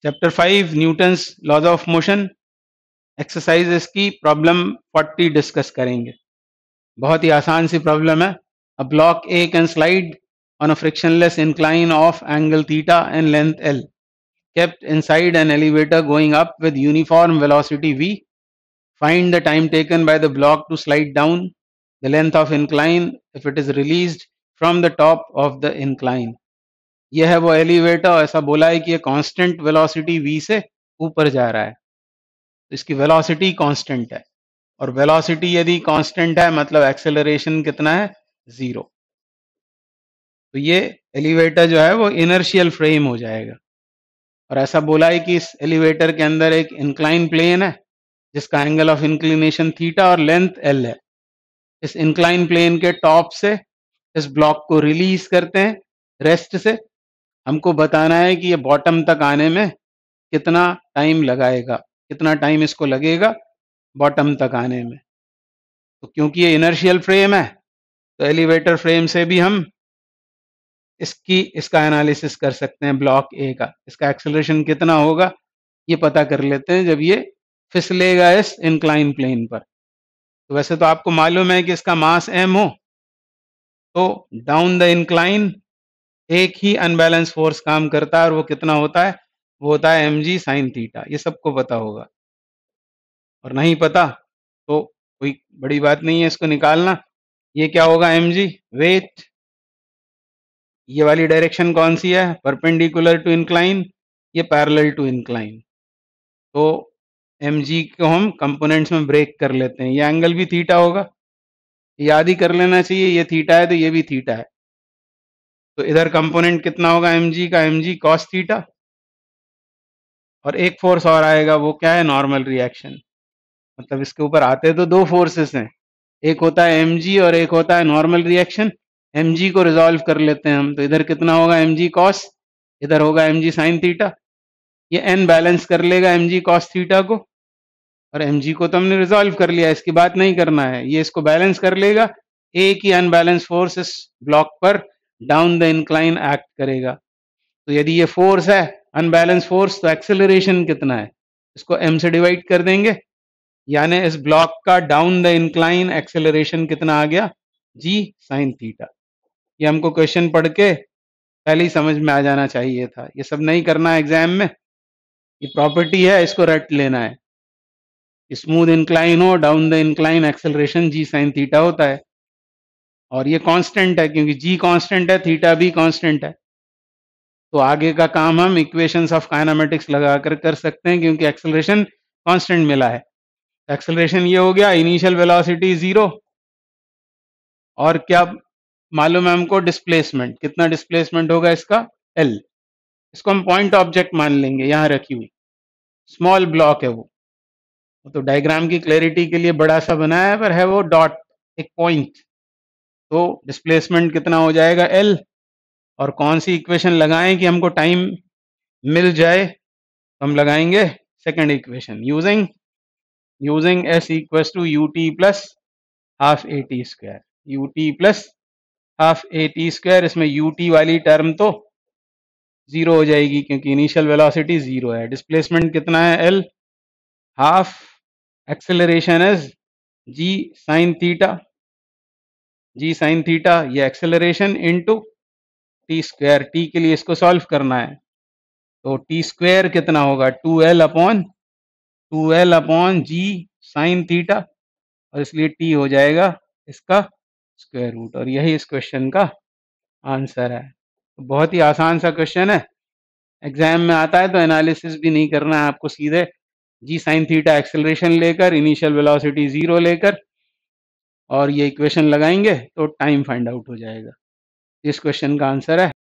Chapter 5 Newton's laws of motion exercise इसकी problem 40 discuss करेंगे। बहुत ही आसान सी प्रॉब्लम है। A block A can slide on a frictionless incline of angle theta and length L kept inside an elevator going up with uniform velocity v. Find the time taken by the block to slide down the length of incline if it is released from the top of the incline. यह है वो elevator, ऐसा बोला है कि ये constant velocity v से ऊपर जा रहा है, तो इसकी वेलोसिटी कांस्टेंट है, और वेलोसिटी यदि कांस्टेंट है मतलब एक्सेलरेशन कितना है, 0। तो ये एलिवेटर जो है वो इनर्शियल फ्रेम हो जाएगा, और ऐसा बोला है कि इस एलिवेटर के अंदर एक इंक्लाइन प्लेन है जिसका एंगल ऑफ इंक्लिनेशन थीटा और लेंथ एल है। इस इंक्लाइन प्लेन के टॉप से इस ब्लॉक को रिलीज करते हैं रेस्ट से। हमको बताना है कि ये बॉटम तक आने में कितना टाइम लगाएगा, कितना टाइम इसको लगेगा बॉटम तक आने में। तो क्योंकि ये इनर्शियल फ्रेम है तो एलिवेटर फ्रेम से भी हम इसका एनालिसिस कर सकते हैं ब्लॉक ए का। इसका एक्सेलरेशन कितना होगा ये पता कर लेते हैं जब ये फिसलेगा इस इंक्लाइन प्लेन पर। तो वैसे तो आपको मालूम है कि इसका मास m हो तो डाउन द इंक्लाइन एक ही अनबैलेंस फोर्स काम करता है, और वो कितना होता है, वो होता है mg साइन थीटा। ये सबको पता होगा, और नहीं पता तो कोई बड़ी बात नहीं है इसको निकालना। ये क्या होगा, mg वेट। ये वाली डायरेक्शन कौन सी है, परपेंडिकुलर टू इंक्लाइन, ये पैरेलल टू इंक्लाइन। तो mg को हम कंपोनेंट्स में ब्रेक कर लेते हैं। ये एंगल भी थीटा होगा, याद ही कर लेना चाहिए, ये थीटा है तो ये भी थीटा है। तो इधर कंपोनेंट कितना होगा mg का, mg cos थीटा, और एक फोर्स और आएगा, वो क्या है, नॉर्मल रिएक्शन। मतलब इसके ऊपर आते तो दो फोर्सेस हैं, एक होता है mg और एक होता है नॉर्मल रिएक्शन। mg को रिजॉल्व कर लेते हैं हम, तो इधर कितना होगा mg cos, इधर होगा mg sin थीटा। ये n बैलेंस कर लेगा mg cos थीटा को, और mg को तो हमने रिजॉल्व कर लिया, इसकी बात नहीं करना है। ये इसको बैलेंस कर लेगा, एक ही अनबैलेंस फोर्स इस ब्लॉक पर डाउन द इंक्लाइन एक्ट करेगा। तो यदि ये फोर्स है अनबैलेंस फोर्स, तो एक्सेलरेशन कितना है, इसको m से डिवाइड कर देंगे, यानी इस ब्लॉक का डाउन द इंक्लाइन एक्सेलरेशन कितना आ गया, g sin थीटा। ये हमको क्वेश्चन पढ़ के पहले ही समझ में आ जाना चाहिए था, ये सब नहीं करना है एग्जाम में। ये प्रॉपर्टी है, इसको रट लेना है। स्मूथ इंक्लाइन हो, down the incline acceleration g sin theta होता है, और ये कांस्टेंट है क्योंकि g कांस्टेंट है, थीटा भी कांस्टेंट है। तो आगे का काम हम इक्वेशंस ऑफ काइनेमेटिक्स लगाकर कर सकते हैं, क्योंकि एक्सेलरेशन कांस्टेंट मिला है। एक्सेलरेशन ये हो गया, इनिशियल वेलोसिटी 0, और क्या मालूम है हमको, डिस्प्लेसमेंट। कितना डिस्प्लेसमेंट होगा इसका, l। इसको हम पॉइंट ऑब्जेक्ट मान लेंगे, यहाँ रखी हुई स्मॉल ब्लॉक है वो। तो डायग्राम की क्लैरिटी के लिए बड़ा सा बनाया है, पर है वो डॉट, एक पॉइंट। तो डिस्प्लेसमेंट कितना हो जाएगा, l। और कौन सी इक्वेशन लगाएं कि हमको टाइम मिल जाए, तो हम लगाएंगे second equation, using s equals to ut plus half a t square, ut plus half a t square. इसमें ut वाली टर्म तो जीरो हो जाएगी क्योंकि इनिशियल वेलोसिटी 0 है। डिस्प्लेसमेंट कितना है, l, half acceleration is g sin theta, ये acceleration into T square. T के लिए इसको सॉल्व करना है, तो टी स्क्वायर कितना होगा, 2l upon g sin theta, और इसलिए t हो जाएगा इसका स्क्वायर रूट, और यही इस क्वेश्चन का आंसर है। तो बहुत ही आसान सा क्वेश्चन है, एग्जाम में आता है तो एनालिसिस भी नहीं करना है आपको, सीधे g sin थीटा एक्सेलरेशन लेकर, इनिशियल वेलोसिटी 0 लेकर, और ये इक्वेशन लगाएंगे तो टाइम फाइंड आउट हो जाएगा। इस क्वेश्चन का आंसर है